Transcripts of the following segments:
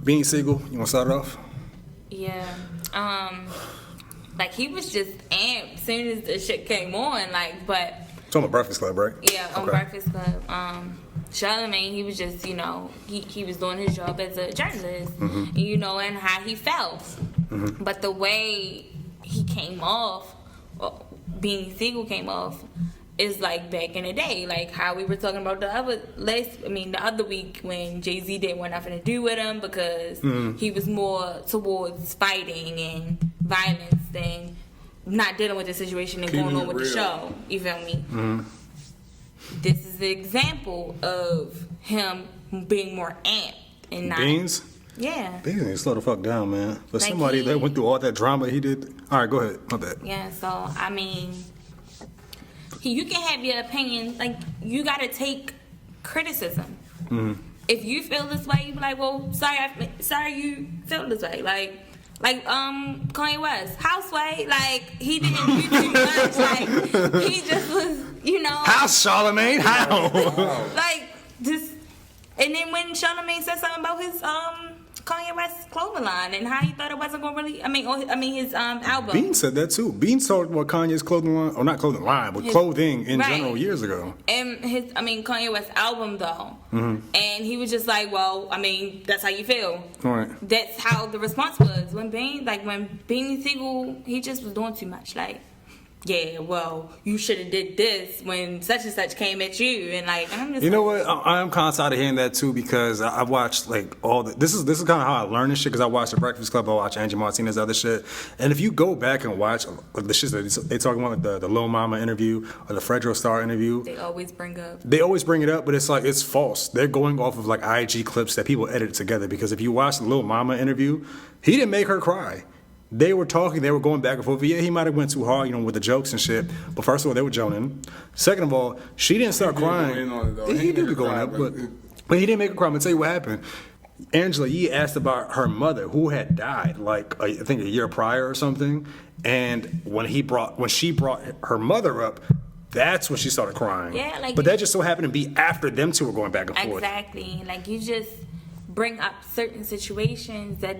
Beanie Sigel, you want to start it off? Yeah. Like, he was just amped as soon as the shit came on, like, but... It's on the Breakfast Club, right? Yeah, on Breakfast Club. Charlamagne, he was just, you know, he was doing his job as a journalist, you know, and how he felt. But the way he came off, Beanie Sigel came off, is like back in the day, like how we were talking about the other week when Jay-Z didn't want nothing to do with him because he was more towards fighting and violence than not dealing with the situation and going on with the show. You feel me? This is the example of him being more amped and not... Beans? Yeah. Beans need to slow the fuck down, man. For Like somebody that went through all that drama he did... All right, go ahead. My bad. Yeah, so, I mean... You can have your opinion. Like, you got to take criticism. If you feel this way, you be like, well, sorry you feel this way. Like Kanye West, Houseway, like, he didn't do too much. Like, he just was, you know. House, Charlamagne, how? Like, just, and then when Charlamagne said something about his, Kanye West's clothing line and how he thought it wasn't going to really, his album. Bean said that too. Bean talked about Kanye's clothing line, or not clothing line, but clothing in general years ago. And Kanye West's album though. And he was just like, well, that's how you feel. Right. That's how the response was. When Beanie Sigel, he just was doing too much. Like, yeah, well, you should have did this when such and such came at you, and like, I'm just. You know what? I'm kind of tired of hearing that too because I watched like all the. This is kind of how I learned this shit because I watched the Breakfast Club, I watched Angie Martinez's other shit, and if you go back and watch the shit that they talking about, like the Lil Mama interview or the Fredro Starr interview, they always bring it up, but it's like it's false. They're going off of like IG clips that people edited together because if you watch the Lil Mama interview, he didn't make her cry. They were talking, they were going back and forth. Yeah, he might have went too hard, you know, with the jokes and shit. But first of all, they were joning. Second of all, she didn't start crying. He did be going up, but he didn't make her cry. I'm gonna tell you what happened. Angela Yee asked about her mother, who had died, like I think a year prior or something. And when she brought her mother up, that's when she started crying. Yeah, like. But that just so happened to be after them two were going back and forth. Exactly. Like, you just bring up certain situations that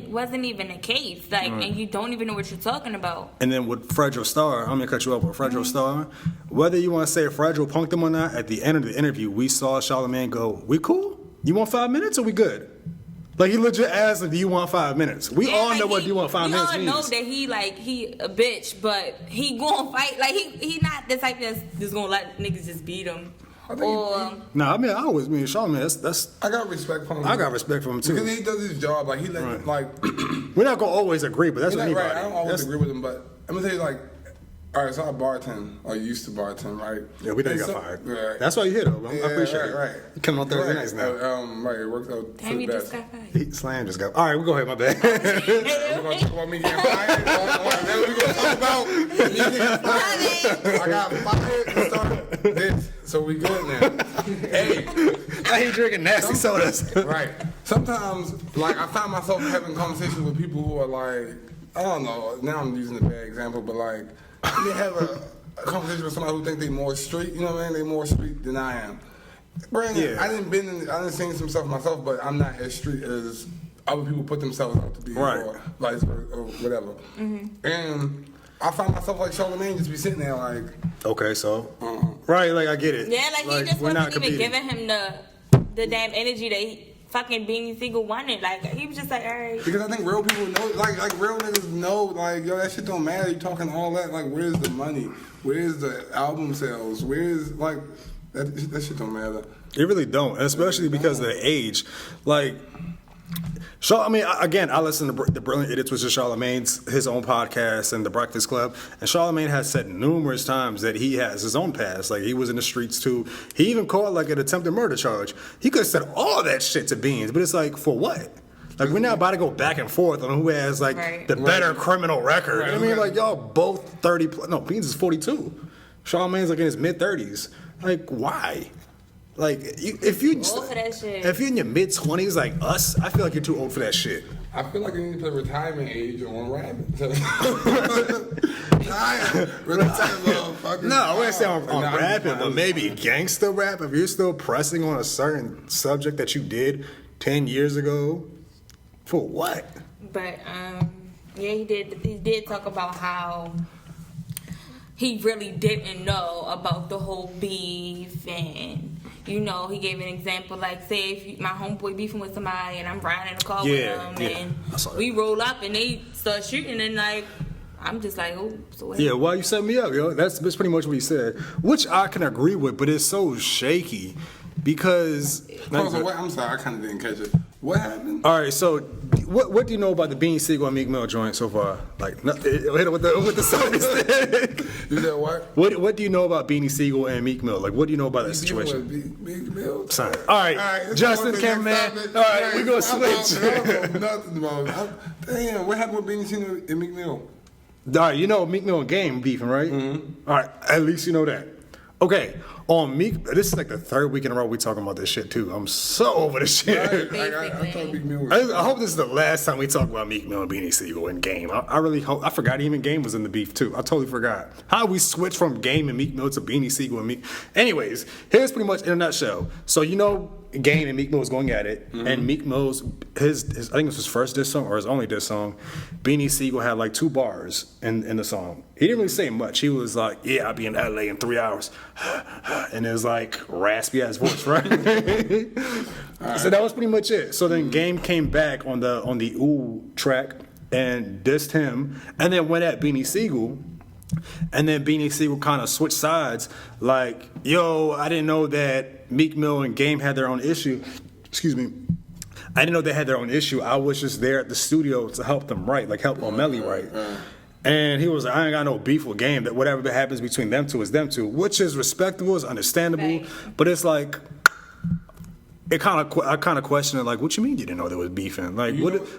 wasn't even the case, like, and you don't even know what you're talking about. And then with Fredro Starr, I'm gonna cut you off with Fredro Starr. Whether you want to say Fredro punked him or not, at the end of the interview, we saw Charlamagne go, "We cool? You want 5 minutes or we good?" Like, he legit asked him, "Do you want 5 minutes?" We all know what "Do you want 5 minutes" means. We all know that he a bitch, but he gonna fight. Like, he not the type that's just gonna let niggas just beat him. Charlamagne, that's. I got respect for him. I got respect for him too. Because he does his job. Like, he like. We're not gonna always agree, but that's what anybody. Right. I don't always agree with him, but I'm gonna tell you, like, all right. So I bartend, or used to bartend, right? Yeah, we done got fired. Right. That's why you here though. I appreciate it. Right. You coming on Thursday nights now. Right. It worked out. Damn, you just got fired. Slam just got. All right, we'll go ahead. My bad. We're gonna talk about me getting fired. Then we're gonna talk about me getting fired. I got fired and started this, so we good now. Hey, I hate drinking nasty sodas. Right. Sometimes, like, I find myself having conversations with people who are like, I don't know. Now I'm using a bad example, but like, they have a conversation with somebody who think they more street. You know what I mean? They more street than I am. Granted, I didn't seen some stuff myself, but I'm not as street as other people put themselves out to be, or vice versa, or whatever. And I find myself like Charlamagne just be sitting there like, okay, so right, like I get it. Yeah, like he just wasn't even giving him the damn energy that he fucking Beanie Sigel wanted. Like, he was just like, all right. Because I think real people know, like real niggas know, like, yo, that shit don't matter. You talking all that, like, where's the money? Where's the album sales? Where's, like, that shit don't matter. It really don't, especially because of the age. Like, I listen to The Brilliant Idiots, which is Charlamagne's, his own podcast, and The Breakfast Club. And Charlamagne has said numerous times that he has his own past. Like, he was in the streets too. He even called like an attempted murder charge. He could have said all that shit to Beans, but it's like, for what? Like, we're not about to go back and forth on who has like the better criminal record. Right. I mean, like, y'all both 30. No, Beans is 42. Charlamagne's like in his mid 30s. Like, why? Like, if you're in your mid 20s like us, I feel like you're too old for that shit. I feel like you need to put retirement age on rap. No, I wouldn't say on rapping, but maybe gangster rap. If you're still pressing on a certain subject that you did 10 years ago, For what? But yeah, he did talk about how he really didn't know about the whole beef, and you know, he gave an example like, say if my homeboy beefing with somebody and I'm riding in the car with him and we roll up and they start shooting, and like I'm just like, oh, so what? Yeah, why you set me up, yo? That's pretty much what he said, which I can agree with, but it's so shaky because. I'm sorry, I kind of didn't catch it. What happened? All right, so what do you know about the Beanie Sigel and Meek Mill joint so far? Like, hit it with the sound stick. You know what? What do you know about Beanie Sigel and Meek Mill? Like, what do you know about that situation? Meek Mill. Son. All right, Justin, cameraman. All right, we gonna switch. Nothing about. Damn, what happened with Beanie Sigel and Meek Mill? All right, you know Meek Mill and Game beefing, right? Mm-hmm. All right, at least you know that. Okay, on Meek, this is like the third week in a row we talking about this shit too. I'm so over this shit. I thought Meek Mill was. I hope this is the last time we talk about Meek Mill and Beanie Sigel and Game. I really hope. I forgot even Game was in the beef too. I totally forgot. How we switched from Game and Meek Mill to Beanie Sigel and Meek. Anyways, here's pretty much in a nutshell. So you know, Game and Meek Mill was going at it, and Meek Mill's his I think it was his first diss song or his only diss song. Beanie Sigel had like 2 bars in the song. He didn't really say much. He was like, "Yeah, I'll be in LA in 3 hours," and it was like raspy ass voice, right? So that was pretty much it. So then Game came back on the Ooh track and dissed him, and then went at Beanie Sigel. And then Beanie Sigel kind of switched sides, like, yo, I didn't know that Meek Mill and Game had their own issue. Excuse me. I didn't know they had their own issue. I was just there at the studio to help them write, like help O'Malley write. And he was like, I ain't got no beef with Game. That whatever happens between them two is them two, which is respectable, is understandable. Right. But it's like, I kind of question it, like, what you mean you didn't know there was beefing? Like,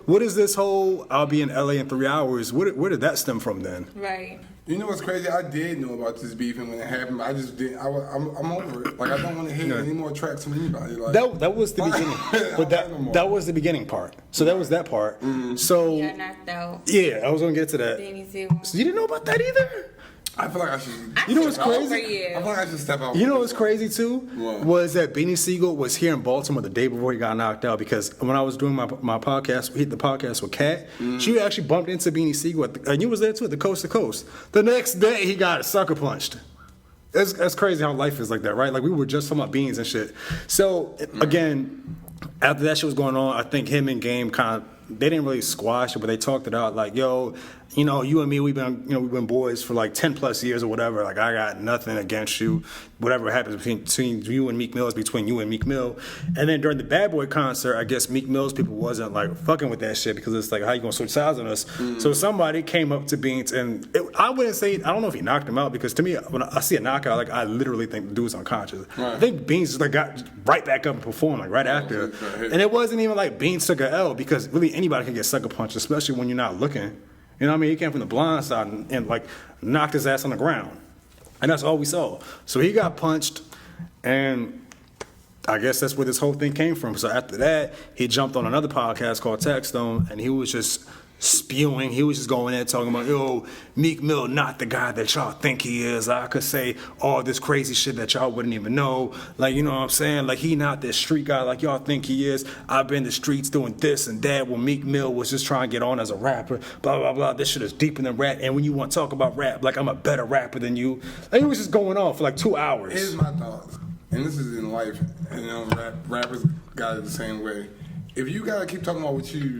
what is this whole I'll be in LA in 3 hours? Where did that stem from then? Right. You know what's crazy? I did know about this beefing when it happened, but I just didn't. I'm over it. Like, I don't want to hear any more tracks from anybody. Like, that was the beginning, but that was the beginning part. So that was that part. So Yeah, knocked out. yeah, I was gonna get to that. Beanie Sigel. So you didn't know about that either? I feel like I should. You know what's Over crazy? you. I feel like I should step out. You know what's crazy too? What? Was that Beanie Sigel was here in Baltimore the day before he got knocked out, because when I was doing my podcast, the podcast with Kat, she actually bumped into Beanie Sigel, and you was there too, at the Coast to Coast. The next day he got sucker punched. That's crazy how life is like that, right? Like, we were just talking about beans and shit. So again, after that shit was going on, I think him and Game kind of, they didn't really squash it, but they talked it out like, yo, you know, you and me, we've been boys for like 10 plus years or whatever. Like, I got nothing against you. Whatever happens between you and Meek Mill is between you and Meek Mill. And then during the Bad Boy concert, I guess Meek Mill's people wasn't like fucking with that shit, because it's like, how you gonna switch sides on us? So somebody came up to Beans, and I wouldn't say, I don't know if he knocked him out, because to me, when I see a knockout, like, I literally think the dude's unconscious. Right. I think Beans just like got right back up and performed like right after. And it wasn't even like Beans took a L, because really anybody can get sucker punched, especially when you're not looking. You know what I mean? He came from the blind side and like knocked his ass on the ground. And that's all we saw. So he got punched, and I guess that's where this whole thing came from. So after that, he jumped on another podcast called Taxstone, and he was just spewing. He was just going there talking about, yo, Meek Mill not the guy that y'all think he is. I could say all this crazy shit that y'all wouldn't even know. Like, you know what I'm saying? Like, he not this street guy like y'all think he is. I've been in the streets doing this and that, when Meek Mill was just trying to get on as a rapper. Blah, blah, blah. This shit is deeper than rap. And when you want to talk about rap, like, I'm a better rapper than you. Like, he was just going on for like 2 hours. Here's my thoughts. And this is in life. And you know, rappers got it the same way. If you gotta keep talking about what you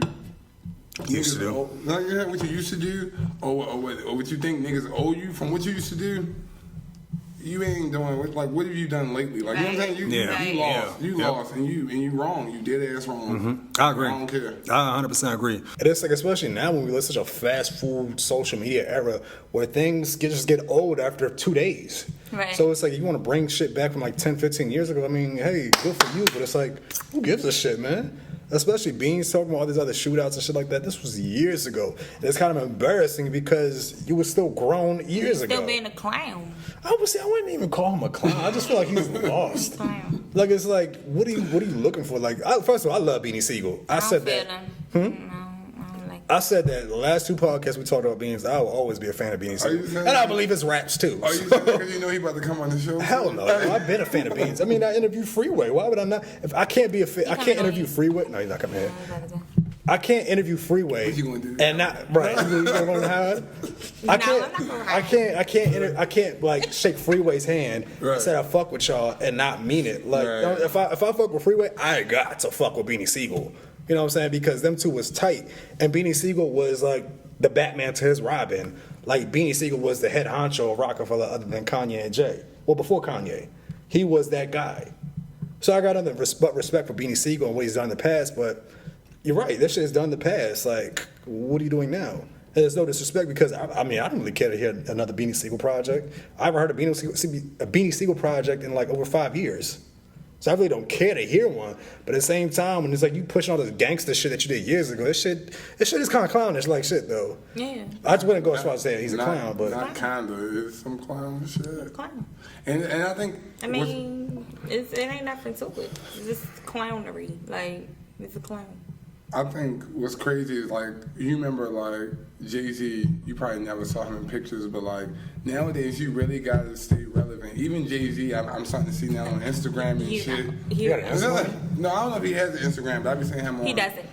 used to do. What you used to do, or what you think niggas owe you from what you used to do, you ain't doing, like, what have you done lately? Like, you know what I'm saying? You lost, and you wrong. You dead ass wrong. I agree. I don't care. I 100% agree. And it's like, especially now when we live in such a fast food social media era where things just get old after 2 days. Right. So it's like, you want to bring shit back from like 10, 15 years ago. I mean, hey, good for you, but it's like, who gives a shit, man? Especially Beans talking about all these other shootouts and shit like that. This was years ago. And it's kind of embarrassing because you were still grown years ago. Still being a clown. I wouldn't even call him a clown. I just feel like he's lost. Like, it's like, what are you looking for? Like, first of all, I love Beanie Sigel. I said that. I don't like I said that the last 2 podcasts we talked about Beans, I will always be a fan of Beanie Sigel. And I believe his raps too. Are you saying because you know he about to come on the show? Hell no. I've been a fan of Beans. I mean, I interviewed Freeway. Why would I not? If I can't be I can't interview Freeway. No, he's not coming here. I can't interview Freeway What you gonna do? and not right. You gonna learn how? I can't like shake Freeway's hand Right. and say I fuck with y'all and not mean it. Like Right. if I fuck with Freeway, I got to fuck with Beanie Sigel. You know what I'm saying? Because them two was tight, and Beanie Sigel was like the Batman to his Robin. Like Beanie Sigel was the head honcho of Rockefeller, other than Kanye and Jay. Well, before Kanye, he was that guy. So I got nothing but respect for Beanie Sigel and what he's done in the past, but. You're right. That shit is done in the past. Like, what are you doing now? And there's no disrespect because I mean I don't really care to hear another Beanie Sigel project. I haven't heard a Beanie Sigel project in like over 5 years. So I really don't care to hear one. But at the same time, when it's like you pushing all this gangster shit that you did years ago, this shit is kind of clownish like shit though. Yeah. I just wouldn't go as far as saying he's a clown, but not kinda. It's some clown shit. Clown. And I think. I mean, it ain't nothing to it. It's just clownery. Like, it's a clown. I think what's crazy is like you remember like Jay-Z, you probably never saw him in pictures, but like nowadays you really gotta stay relevant. Even Jay-Z, I'm starting to see now on Instagram and shit. No, I don't know if he has an Instagram, but I be seeing him on. He doesn't.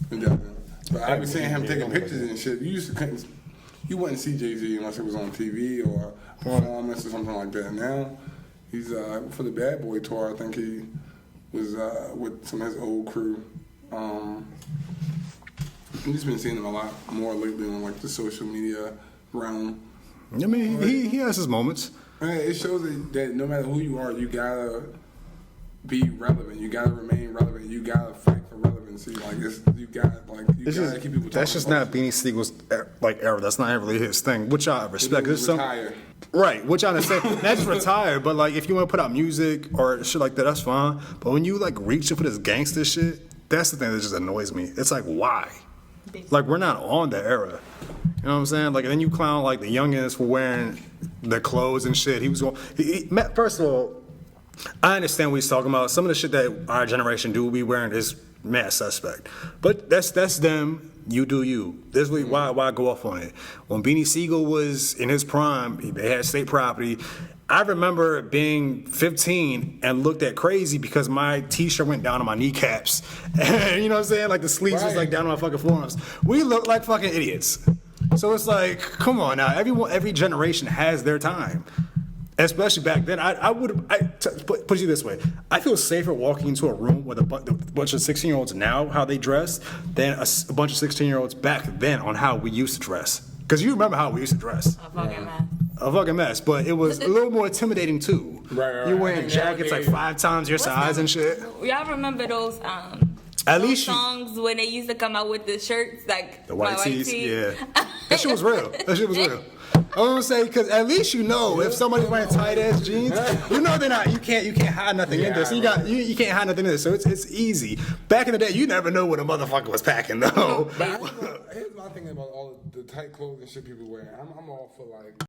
He doesn't. But I be seeing him taking pictures and shit. You wouldn't see Jay-Z unless it was on TV or performance or something like that. Now he's for the Bad Boy tour. I think he was with some of his old crew. I've just been seeing him a lot more lately on like the social media realm. I mean he has his moments. It shows that no matter who you are, you gotta be relevant. You gotta remain relevant. You gotta fight for relevancy. Like you gotta keep people talking. That's just not Beanie Siegel's like era. That's not really his thing, which I respect. He's retired. Right, which I understand. That's retired, but like if you want to put out music or shit like that, that's fine. But when you like reaching for this gangster shit, that's the thing that just annoys me. It's like why? Like we're not on the era. You know what I'm saying? Like and then you clown like the youngins for wearing the clothes and shit. He was going. First of all, I understand what he's talking about. Some of the shit that our generation do be wearing is mad suspect. But that's them. You do you. This is why go off on it. When Beanie Sigel was in his prime, they had state property. I remember being 15 and looked at crazy because my t-shirt went down on my kneecaps. And, you know what I'm saying? Like the sleeves was like down on my fucking forearms. We look like fucking idiots. So it's like, come on now. Every generation has their time. Especially back then, put it this way: I feel safer walking into a room with a bunch of 16-year-olds now, how they dress, than a bunch of 16-year-olds back then on how we used to dress. Because you remember how we used to dress. A fucking mess, but it was a little more intimidating too. Right. You wearing jackets like 5 times your size and shit. Y'all remember those At least songs when they used to come out with the shirts like the white tees, yeah. That shit was real. I want to say because at least you know if somebody's wearing tight ass jeans, you know they're not. You can't hide nothing in there. So you can't hide nothing in there. So it's easy. Back in the day, you never know what a motherfucker was packing though. Here's my thing about all the tight clothes and shit people wear. I'm all for like